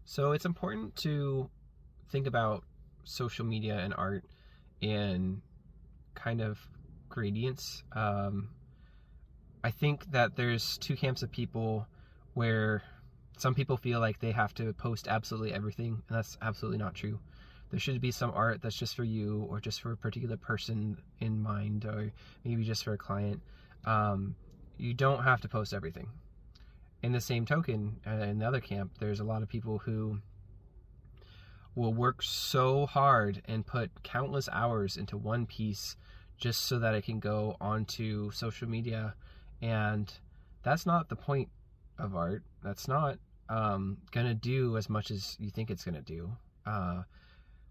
So it's important to think about social media and art in kind of gradients. I think that there's two camps of people where some people feel like they have to post absolutely everything, and that's absolutely not true. There should be some art that's just for you or just for a particular person in mind, or maybe just for a client. Um, you don't have to post everything. In the same token, in the other camp, there's a lot of people who will work so hard and put countless hours into one piece just so that it can go onto social media. And that's not the point of art. That's not going to do as much as you think it's going to do.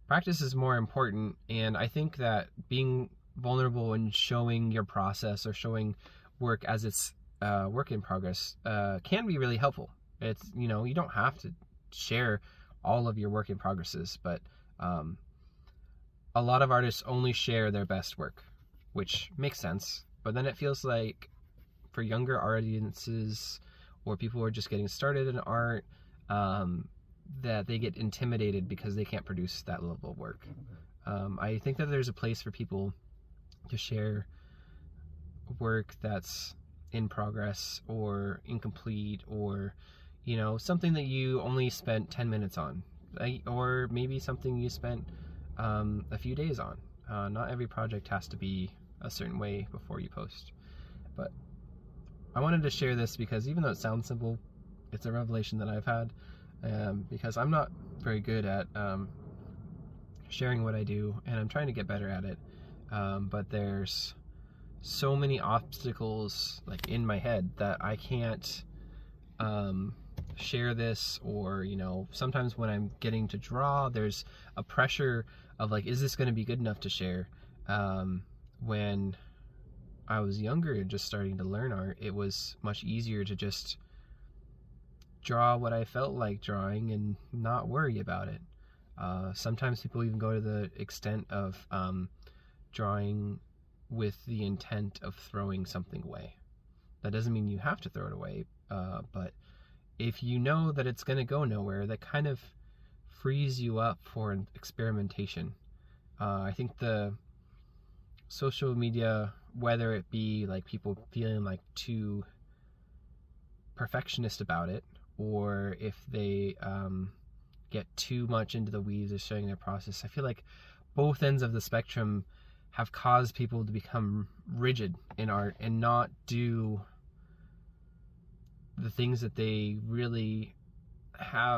Practice is more important. And I think that being vulnerable and showing your process or showing work as it's work in progress can be really helpful. It's, you don't have to share all of your work in progresses, but a lot of artists only share their best work, which makes sense. But then it feels like for younger audiences or people who are just getting started in art, that they get intimidated because they can't produce that level of work. I think that there's a place for people to share work that's in progress or incomplete, or something that you only spent 10 minutes on, or maybe something you spent a few days on. Not every project has to be a certain way before you post, but I wanted to share this because even though it sounds simple, it's a revelation that I've had, because I'm not very good at sharing what I do, and I'm trying to get better at it, but there's so many obstacles like in my head that I can't share this, or sometimes when I'm getting to draw, there's a pressure of like, is this going to be good enough to share? When I was younger and just starting to learn art, it was much easier to just draw what I felt like drawing and not worry about it. Sometimes people even go to the extent of drawing with the intent of throwing something away. That doesn't mean you have to throw it away, but if you know that it's going to go nowhere, that kind of frees you up for experimentation. I think the social media, whether it be like people feeling like too perfectionist about it, or if they get too much into the weeds of showing their process, I feel like both ends of the spectrum have caused people to become rigid in art and not do the things that they really have